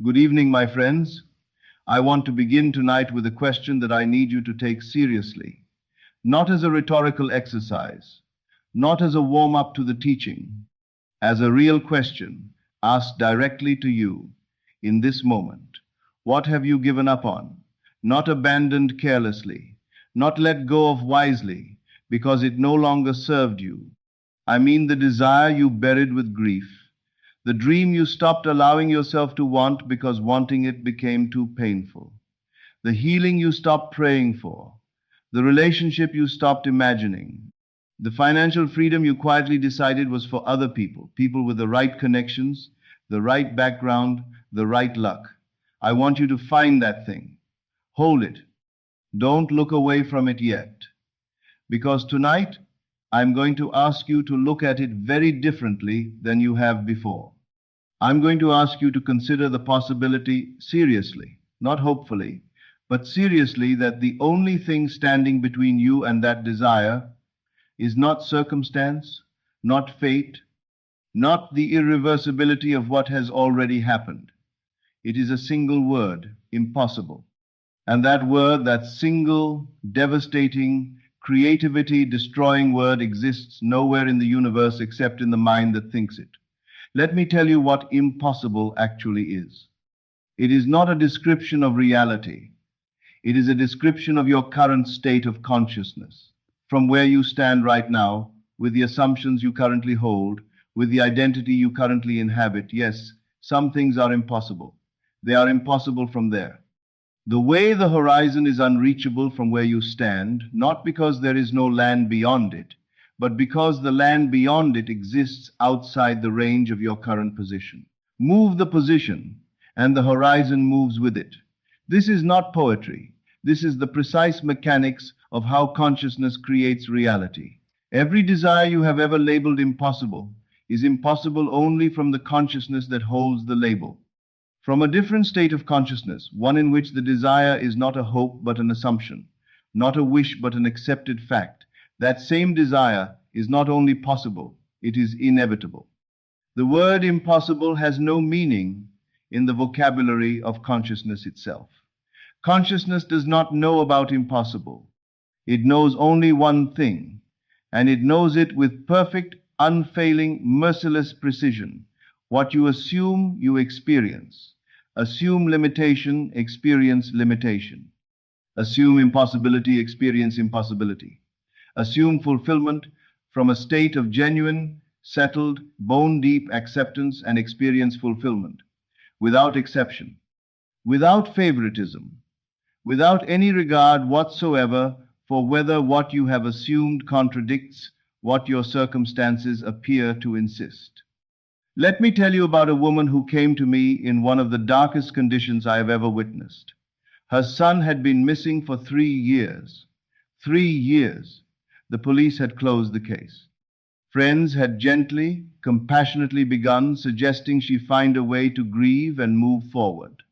Good evening, my friends. I want to begin tonight with a question that I need you to take seriously, not as a rhetorical exercise, not as a warm up to the teaching, as a real question asked directly to you in this moment. What have you given up on? Not abandoned carelessly, not let go of wisely because it no longer served you. I mean the desire you buried with grief, the dream you stopped allowing yourself to want because wanting it became too painful, the healing you stopped praying for, the relationship you stopped imagining, the financial freedom you quietly decided was for other people, people with the right connections, the right background, the right luck. I want you to find that thing. Hold it. Don't look away from it yet. Because tonight, I'm going to ask you to look at it very differently than you have before. I'm going to ask you to consider the possibility seriously, not hopefully, but seriously, that the only thing standing between you and that desire is not circumstance, not fate, not the irreversibility of what has already happened. It is a single word, impossible. And that word, that single, devastating, creativity destroying word exists nowhere in the universe except in the mind that thinks it. Let me tell you what impossible actually is. It is not a description of reality. It is a description of your current state of consciousness, from where you stand right now, with the assumptions you currently hold, with the identity you currently inhabit. Yes, some things are impossible. They are impossible from there. The way the horizon is unreachable from where you stand, not because there is no land beyond it, but because the land beyond it exists outside the range of your current position. Move the position, and the horizon moves with it. This is not poetry. This is the precise mechanics of how consciousness creates reality. Every desire you have ever labeled impossible is impossible only from the consciousness that holds the label. From a different state of consciousness, one in which the desire is not a hope but an assumption, not a wish but an accepted fact, that same desire is not only possible, it is inevitable. The word impossible has no meaning in the vocabulary of consciousness itself. Consciousness does not know about impossible. It knows only one thing, and it knows it with perfect, unfailing, merciless precision. What you assume, you experience. Assume limitation, experience limitation. Assume impossibility, experience impossibility. Assume fulfillment from a state of genuine, settled, bone-deep acceptance and experience fulfillment, without exception, without favoritism, without any regard whatsoever for whether what you have assumed contradicts what your circumstances appear to insist. Let me tell you about a woman who came to me in one of the darkest conditions I have ever witnessed. Her son had been missing for 3 years. 3 years. The police had closed the case. Friends had gently, compassionately begun suggesting she find a way to grieve and move forward.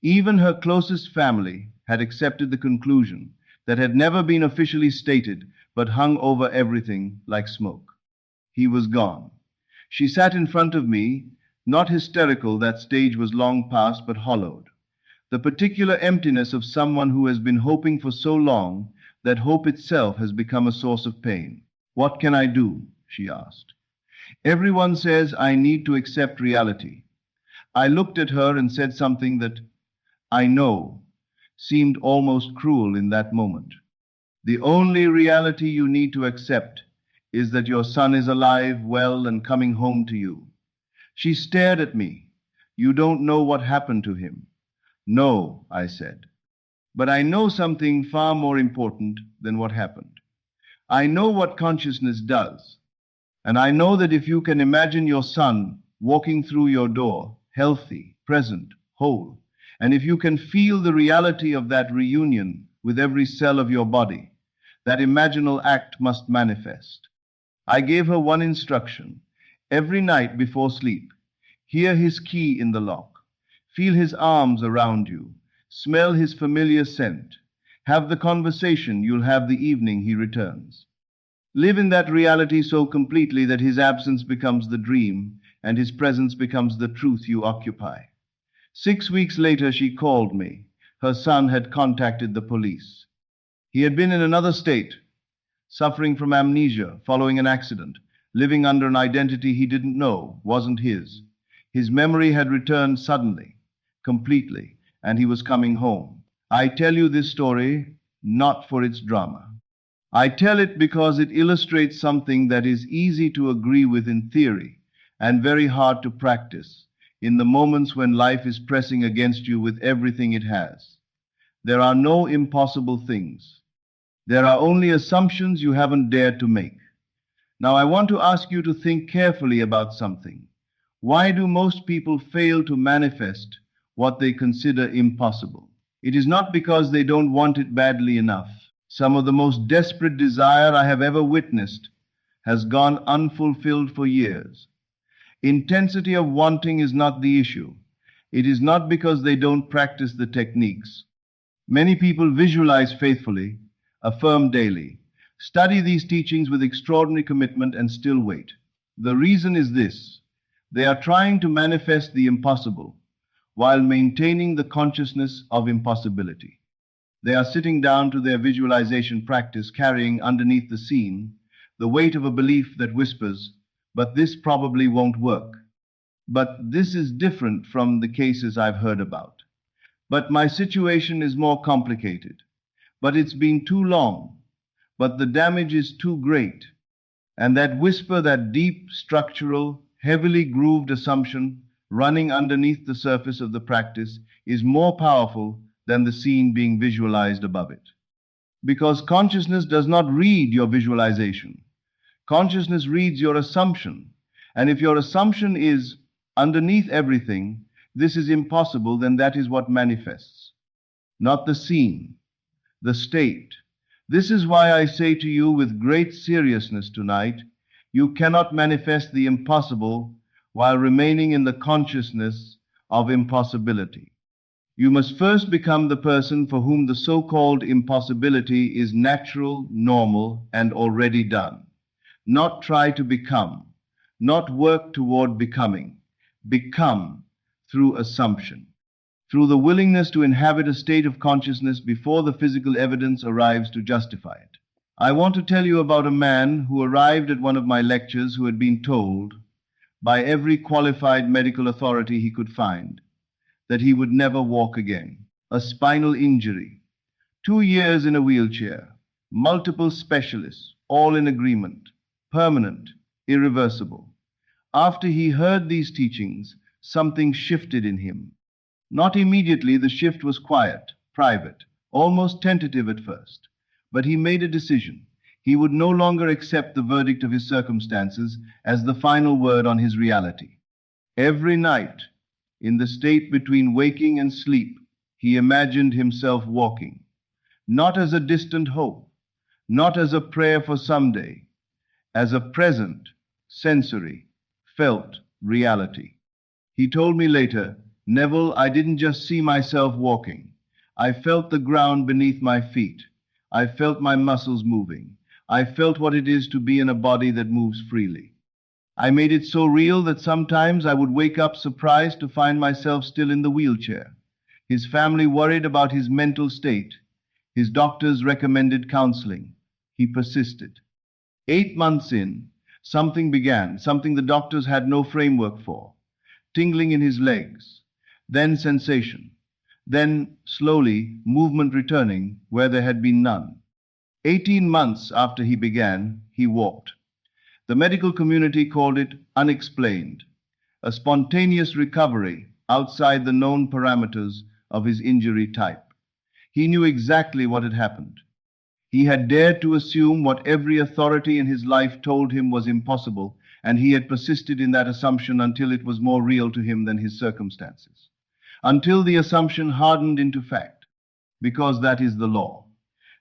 Even her closest family had accepted the conclusion that had never been officially stated but hung over everything like smoke. He was gone. She sat in front of me, not hysterical, that stage was long past, but hollowed. The particular emptiness of someone who has been hoping for so long that hope itself has become a source of pain. What can I do? She asked. Everyone says I need to accept reality. I looked at her and said something that, I know, seemed almost cruel in that moment. The only reality you need to accept is that your son is alive, well, and coming home to you. She stared at me. You don't know what happened to him. No, I said. But I know something far more important than what happened. I know what consciousness does. And I know that if you can imagine your son walking through your door, healthy, present, whole, and if you can feel the reality of that reunion with every cell of your body, that imaginal act must manifest. I gave her one instruction. Every night before sleep, hear his key in the lock. Feel his arms around you. Smell his familiar scent. Have the conversation you'll have the evening he returns. Live in that reality so completely that his absence becomes the dream and his presence becomes the truth you occupy. 6 weeks later, she called me. Her son had contacted the police. He had been in another state, suffering from amnesia following an accident, living under an identity he didn't know wasn't his. His memory had returned suddenly, completely, and he was coming home. I tell you this story not for its drama. I tell it because it illustrates something that is easy to agree with in theory and very hard to practice in the moments when life is pressing against you with everything it has. There are no impossible things. There are only assumptions you haven't dared to make. Now, I want to ask you to think carefully about something. Why do most people fail to manifest what they consider impossible? It is not because they don't want it badly enough. Some of the most desperate desire I have ever witnessed has gone unfulfilled for years. Intensity of wanting is not the issue. It is not because they don't practice the techniques. Many people visualize faithfully, affirm daily, study these teachings with extraordinary commitment and still wait. The reason is this: they are trying to manifest the impossible while maintaining the consciousness of impossibility. They are sitting down to their visualization practice, carrying underneath the scene the weight of a belief that whispers, "But this probably won't work." But this is different from the cases I've heard about. But my situation is more complicated. But it's been too long. But the damage is too great. And that whisper, that deep, structural, heavily grooved assumption running underneath the surface of the practice is more powerful than the scene being visualized above it. Because consciousness does not read your visualization. Consciousness reads your assumption. And if your assumption is underneath everything, this is impossible, then that is what manifests. Not the scene, the state. This is why I say to you with great seriousness tonight, you cannot manifest the impossible while remaining in the consciousness of impossibility. You must first become the person for whom the so-called impossibility is natural, normal, and already done. Not try to become, not work toward becoming. Become through assumption, through the willingness to inhabit a state of consciousness before the physical evidence arrives to justify it. I want to tell you about a man who arrived at one of my lectures who had been told by every qualified medical authority he could find that he would never walk again. A spinal injury, 2 years in a wheelchair, multiple specialists, all in agreement, permanent, irreversible. After he heard these teachings, something shifted in him. Not immediately, the shift was quiet, private, almost tentative at first. But he made a decision. He would no longer accept the verdict of his circumstances as the final word on his reality. Every night, in the state between waking and sleep, he imagined himself walking, not as a distant hope, not as a prayer for someday, as a present, sensory, felt reality. He told me later, "Neville, I didn't just see myself walking. I felt the ground beneath my feet. I felt my muscles moving. I felt what it is to be in a body that moves freely. I made it so real that sometimes I would wake up surprised to find myself still in the wheelchair." His family worried about his mental state. His doctors recommended counseling. He persisted. 8 months in, something began, something the doctors had no framework for. Tingling in his legs, then sensation, then slowly movement returning where there had been none. 18 months after he began, he walked. The medical community called it unexplained, a spontaneous recovery outside the known parameters of his injury type. He knew exactly what had happened. He had dared to assume what every authority in his life told him was impossible, and he had persisted in that assumption until it was more real to him than his circumstances. Until the assumption hardened into fact, because that is the law.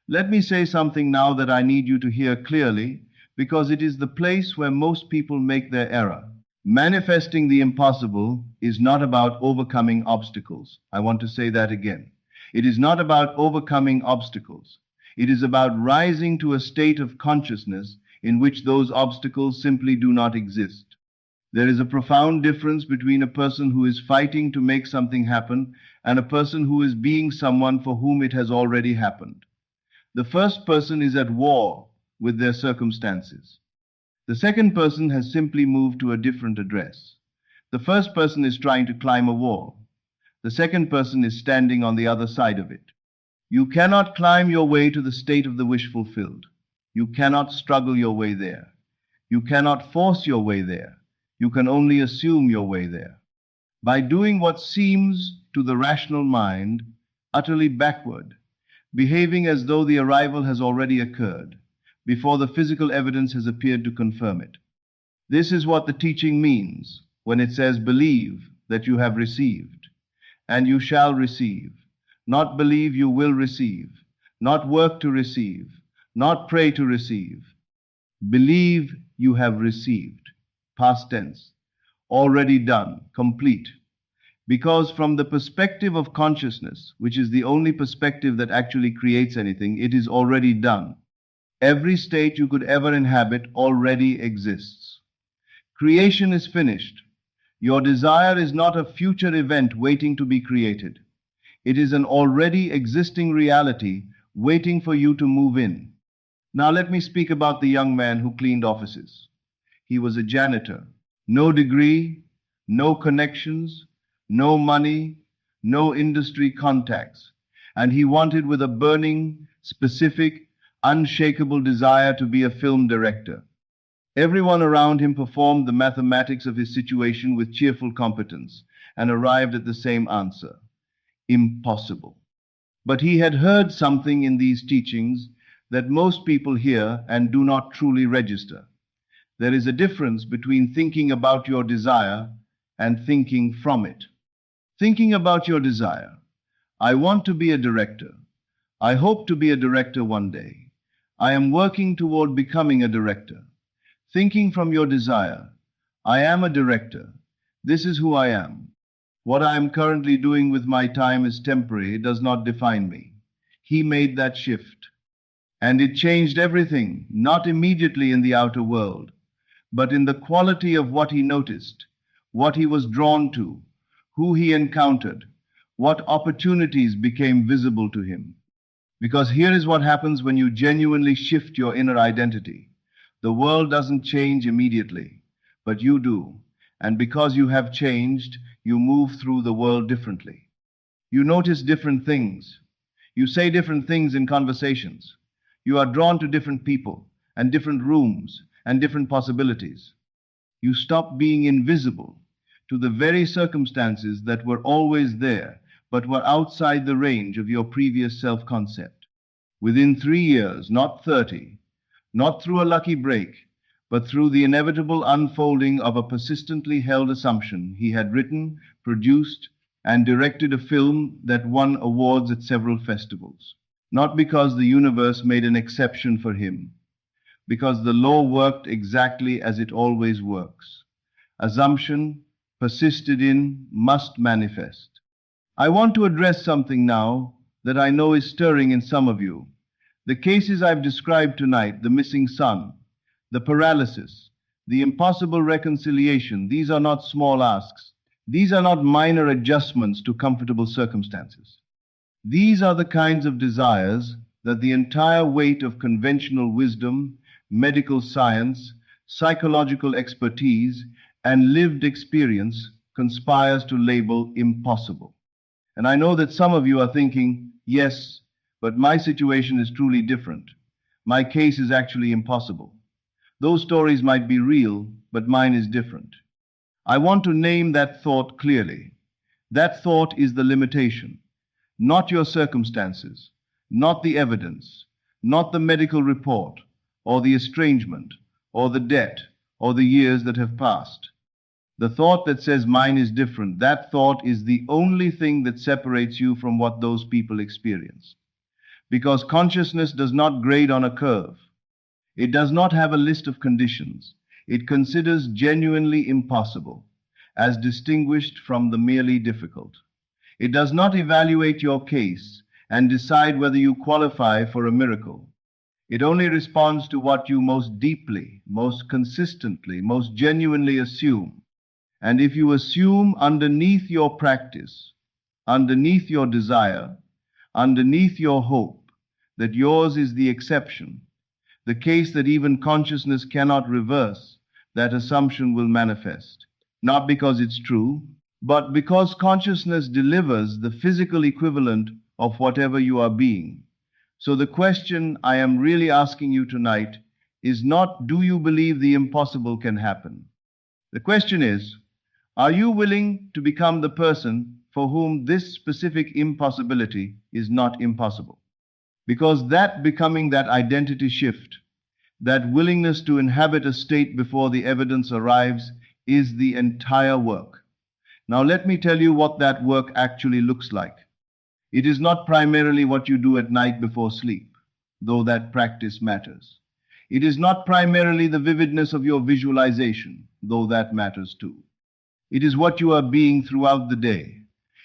Let me say something now that I need you to hear clearly, because it is the place where most people make their error. Manifesting the impossible is not about overcoming obstacles. I want to say that again. It is not about overcoming obstacles. It is about rising to a state of consciousness in which those obstacles simply do not exist. There is a profound difference between a person who is fighting to make something happen and a person who is being someone for whom it has already happened. The first person is at war with their circumstances. The second person has simply moved to a different address. The first person is trying to climb a wall. The second person is standing on the other side of it. You cannot climb your way to the state of the wish fulfilled. You cannot struggle your way there. You cannot force your way there. You can only assume your way there. By doing what seems to the rational mind utterly backward, behaving as though the arrival has already occurred, before the physical evidence has appeared to confirm it. This is what the teaching means when it says, believe that you have received, and you shall receive. Not believe you will receive, not work to receive, not pray to receive. Believe you have received. Past tense. Already done. Complete. Because from the perspective of consciousness, which is the only perspective that actually creates anything, it is already done. Every state you could ever inhabit already exists. Creation is finished. Your desire is not a future event waiting to be created. It is an already existing reality waiting for you to move in. Now let me speak about the young man who cleaned offices. He was a janitor. No degree, no connections, no money, no industry contacts. And he wanted with a burning, specific, unshakable desire to be a film director. Everyone around him performed the mathematics of his situation with cheerful competence and arrived at the same answer. Impossible. But he had heard something in these teachings that most people hear and do not truly register. There is a difference between thinking about your desire and thinking from it. Thinking about your desire. I want to be a director. I hope to be a director one day. I am working toward becoming a director. Thinking from your desire. I am a director. This is who I am. What I am currently doing with my time is temporary. It does not define me. He made that shift. And it changed everything, not immediately in the outer world, but in the quality of what he noticed, what he was drawn to, who he encountered, what opportunities became visible to him. Because here is what happens when you genuinely shift your inner identity. The world doesn't change immediately, but you do. And because you have changed, you move through the world differently. You notice different things. You say different things in conversations. You are drawn to different people and different rooms and different possibilities. You stop being invisible to the very circumstances that were always there, but were outside the range of your previous self-concept. Within 3 years, not 30, not through a lucky break, but through the inevitable unfolding of a persistently held assumption, he had written, produced, and directed a film that won awards at several festivals. Not because the universe made an exception for him, because the law worked exactly as it always works. Assumption, persisted in, must manifest. I want to address something now that I know is stirring in some of you. The cases I've described tonight, the missing son, the paralysis, the impossible reconciliation, these are not small asks. These are not minor adjustments to comfortable circumstances. These are the kinds of desires that the entire weight of conventional wisdom, medical science, psychological expertise, and lived experience conspires to label impossible. And I know that some of you are thinking, yes, but my situation is truly different. My case is actually impossible. Those stories might be real, but mine is different. I want to name that thought clearly. That thought is the limitation, not your circumstances, not the evidence, not the medical report, or the estrangement, or the debt, or the years that have passed. The thought that says mine is different, that thought is the only thing that separates you from what those people experience. Because consciousness does not grade on a curve. It does not have a list of conditions. It considers genuinely impossible, as distinguished from the merely difficult. It does not evaluate your case and decide whether you qualify for a miracle. It only responds to what you most deeply, most consistently, most genuinely assume. And if you assume underneath your practice, underneath your desire, underneath your hope, that yours is the exception, the case that even consciousness cannot reverse, that assumption will manifest. Not because it's true, but because consciousness delivers the physical equivalent of whatever you are being. So the question I am really asking you tonight is not, do you believe the impossible can happen? The question is, are you willing to become the person for whom this specific impossibility is not impossible? Because that becoming, that identity shift, that willingness to inhabit a state before the evidence arrives, is the entire work. Now let me tell you what that work actually looks like. It is not primarily what you do at night before sleep, though that practice matters. It is not primarily the vividness of your visualization, though that matters too. It is what you are being throughout the day,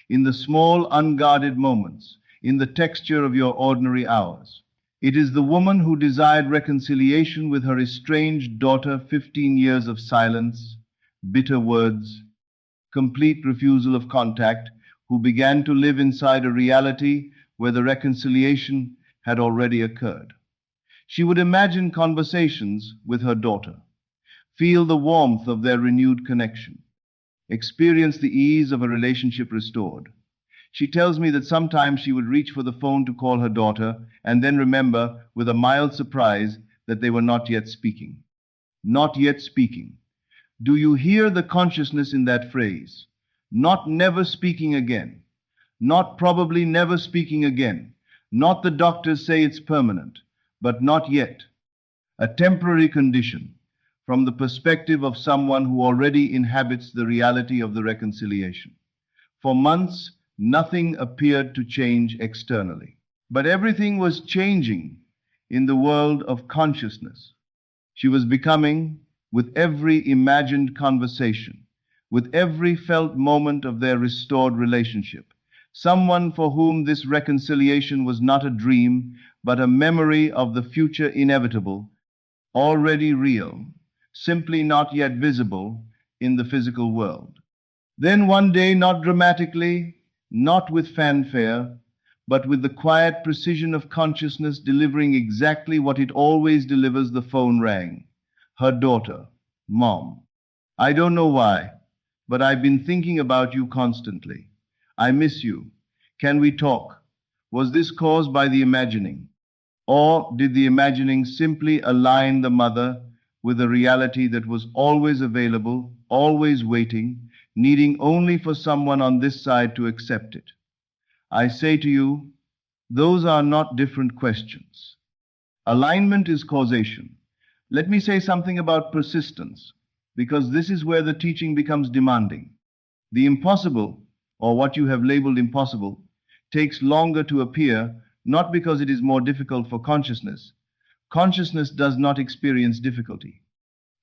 in the small, unguarded moments, in the texture of your ordinary hours. It is the woman who desired reconciliation with her estranged daughter, 15 years of silence, bitter words, complete refusal of contact, who began to live inside a reality where the reconciliation had already occurred. She would imagine conversations with her daughter, feel the warmth of their renewed connection, experience the ease of a relationship restored. She tells me that sometimes she would reach for the phone to call her daughter and then remember with a mild surprise that they were not yet speaking. Not yet speaking. Do you hear the consciousness in that phrase? Not never speaking again. Not probably never speaking again. Not the doctors say it's permanent, but not yet. A temporary condition from the perspective of someone who already inhabits the reality of the reconciliation. For months, nothing appeared to change externally, but everything was changing in the world of consciousness. She was becoming, with every imagined conversation, with every felt moment of their restored relationship, someone for whom this reconciliation was not a dream, but a memory of the future inevitable, already real, simply not yet visible in the physical world. Then one day, not dramatically, not with fanfare, but with the quiet precision of consciousness delivering exactly what it always delivers, the phone rang. Her daughter, Mom. I don't know why, but I've been thinking about you constantly. I miss you. Can we talk? Was this caused by the imagining? Or did the imagining simply align the mother with a reality that was always available, always waiting, needing only for someone on this side to accept it? I say to you, those are not different questions. Alignment is causation. Let me say something about persistence, because this is where the teaching becomes demanding. The impossible, or what you have labeled impossible, takes longer to appear, not because it is more difficult for consciousness. Consciousness does not experience difficulty.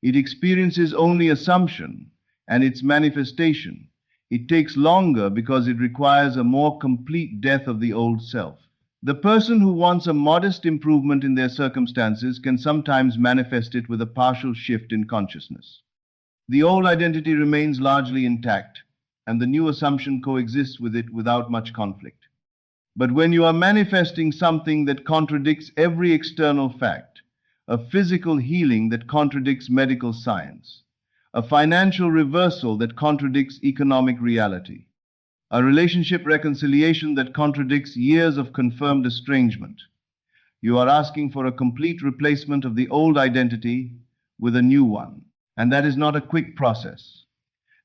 It experiences only assumption and its manifestation. It takes longer because it requires a more complete death of the old self. The person who wants a modest improvement in their circumstances can sometimes manifest it with a partial shift in consciousness. The old identity remains largely intact, and the new assumption coexists with it without much conflict. But when you are manifesting something that contradicts every external fact, a physical healing that contradicts medical science, a financial reversal that contradicts economic reality, a relationship reconciliation that contradicts years of confirmed estrangement, you are asking for a complete replacement of the old identity with a new one. And that is not a quick process.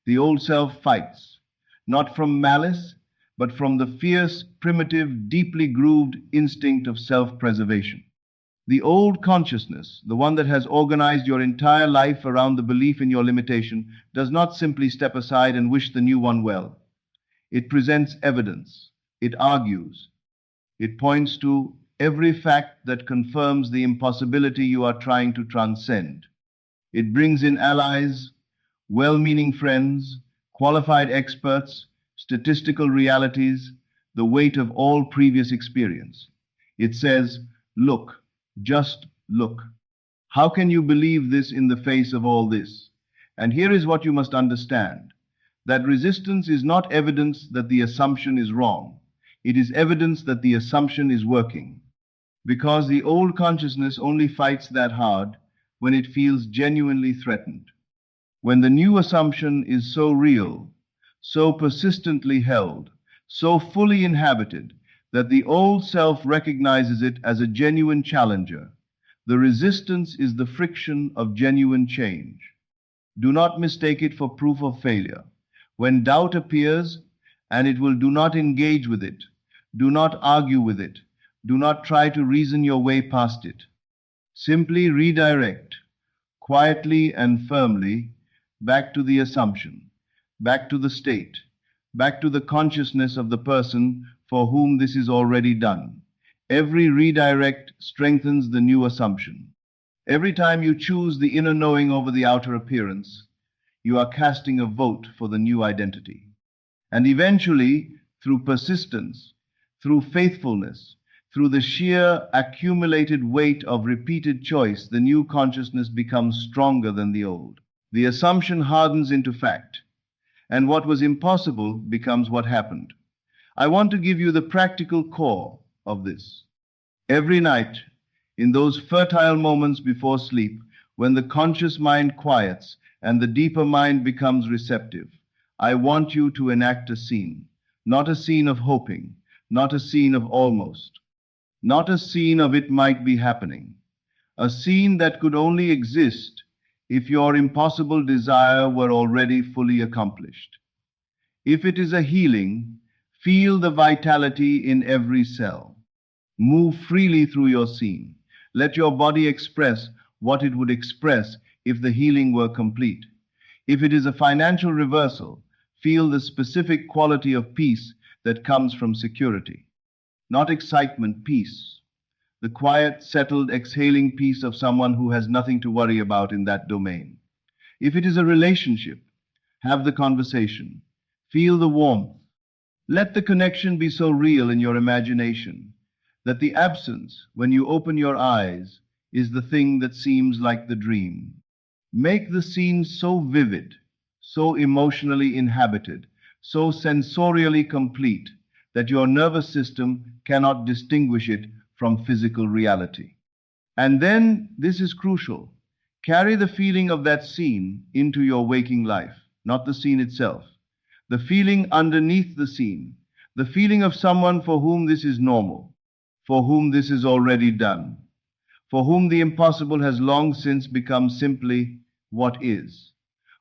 The old self fights, not from malice, but from the fierce, primitive, deeply grooved instinct of self-preservation. The old consciousness, the one that has organized your entire life around the belief in your limitation, does not simply step aside and wish the new one well. It presents evidence. It argues. It points to every fact that confirms the impossibility you are trying to transcend. It brings in allies, well-meaning friends, qualified experts, statistical realities, the weight of all previous experience. It says, look, just look. How can you believe this in the face of all this? And here is what you must understand. That resistance is not evidence that the assumption is wrong. It is evidence that the assumption is working. Because the old consciousness only fights that hard when it feels genuinely threatened. When the new assumption is so real, so persistently held, so fully inhabited, that the old self recognizes it as a genuine challenger, the resistance is the friction of genuine change. Do not mistake it for proof of failure. When doubt appears, and it will, do not engage with it, do not argue with it, do not try to reason your way past it. Simply redirect, quietly and firmly, back to the assumption, back to the state, back to the consciousness of the person for whom this is already done. Every redirect strengthens the new assumption. Every time you choose the inner knowing over the outer appearance, you are casting a vote for the new identity. And eventually, through persistence, through faithfulness, through the sheer accumulated weight of repeated choice, the new consciousness becomes stronger than the old. The assumption hardens into fact, and what was impossible becomes what happened. I want to give you the practical core of this. Every night, in those fertile moments before sleep, when the conscious mind quiets and the deeper mind becomes receptive, I want you to enact a scene. Not a scene of hoping, not a scene of almost, not a scene of it might be happening. A scene that could only exist if your impossible desire were already fully accomplished. If it is a healing, feel the vitality in every cell. Move freely through your scene. Let your body express what it would express if the healing were complete. If it is a financial reversal, feel the specific quality of peace that comes from security. Not excitement, peace. The quiet, settled, exhaling peace of someone who has nothing to worry about in that domain. If it is a relationship, have the conversation. Feel the warmth. Let the connection be so real in your imagination that the absence, when you open your eyes, is the thing that seems like the dream. Make the scene so vivid, so emotionally inhabited, so sensorially complete that your nervous system cannot distinguish it from physical reality. And then, this is crucial, carry the feeling of that scene into your waking life, not the scene itself. The feeling underneath the scene, the feeling of someone for whom this is normal, for whom this is already done, for whom the impossible has long since become simply what is.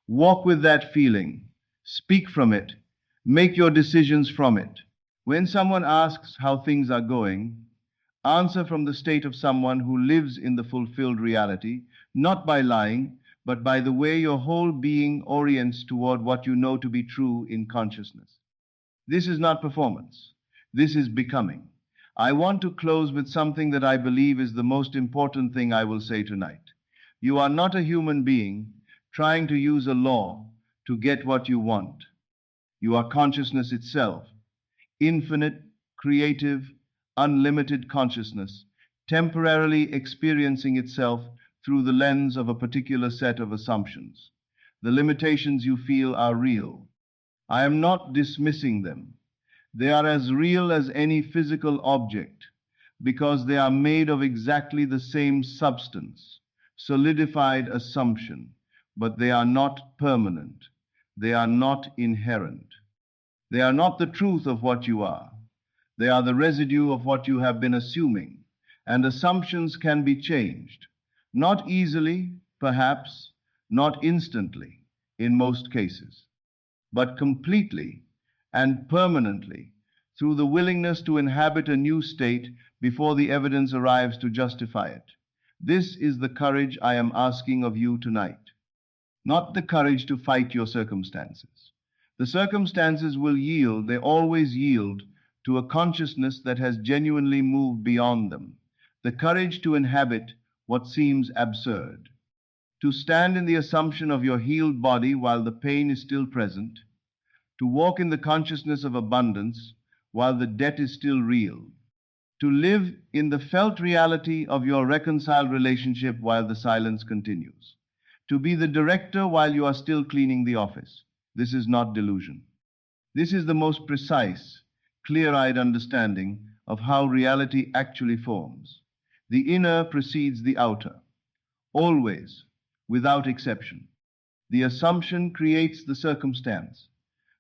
Walk with that feeling, speak from it, make your decisions from it. When someone asks how things are going, answer from the state of someone who lives in the fulfilled reality, not by lying, but by the way your whole being orients toward what you know to be true in consciousness. This is not performance. This is becoming. I want to close with something that I believe is the most important thing I will say tonight. You are not a human being trying to use a law to get what you want. You are consciousness itself, infinite, creative, unlimited consciousness, temporarily experiencing itself through the lens of a particular set of assumptions. The limitations you feel are real. I am not dismissing them. They are as real as any physical object because they are made of exactly the same substance, solidified assumption, but they are not permanent. They are not inherent. They are not the truth of what you are. They are the residue of what you have been assuming, and assumptions can be changed. Not easily, perhaps, not instantly, in most cases, but completely and permanently through the willingness to inhabit a new state before the evidence arrives to justify it. This is the courage I am asking of you tonight. Not the courage to fight your circumstances. The circumstances will yield, they always yield, to a consciousness that has genuinely moved beyond them. The courage to inhabit what seems absurd. To stand in the assumption of your healed body while the pain is still present. To walk in the consciousness of abundance while the debt is still real. To live in the felt reality of your reconciled relationship while the silence continues. To be the director while you are still cleaning the office. This is not delusion. This is the most precise, clear-eyed understanding of how reality actually forms. The inner precedes the outer, always, without exception. The assumption creates the circumstance,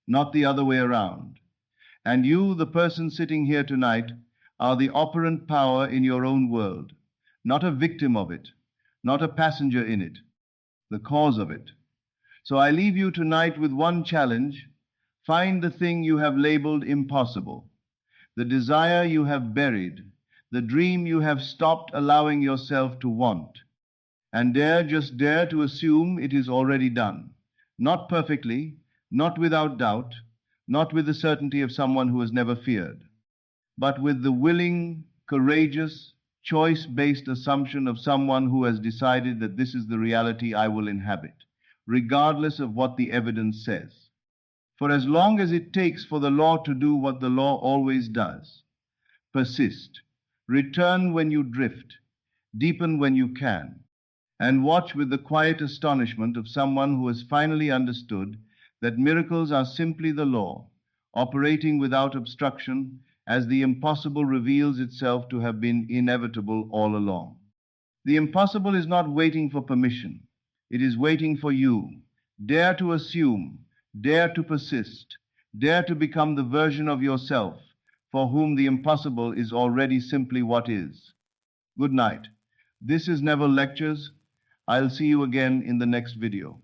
not the other way around. And you, the person sitting here tonight, are the operant power in your own world, not a victim of it, not a passenger in it, the cause of it. So I leave you tonight with one challenge. Find the thing you have labeled impossible, the desire you have buried, the dream you have stopped allowing yourself to want, and just dare to assume it is already done. Not perfectly, not without doubt, not with the certainty of someone who has never feared, but with the willing, courageous, choice-based assumption of someone who has decided that this is the reality I will inhabit, regardless of what the evidence says. For as long as it takes for the law to do what the law always does, persist, return when you drift, deepen when you can, and watch with the quiet astonishment of someone who has finally understood that miracles are simply the law, operating without obstruction as the impossible reveals itself to have been inevitable all along. The impossible is not waiting for permission. It is waiting for you. Dare to assume, dare to persist, dare to become the version of yourself for whom the impossible is already simply what is. Good night. This is Neville Lectures. I'll see you again in the next video.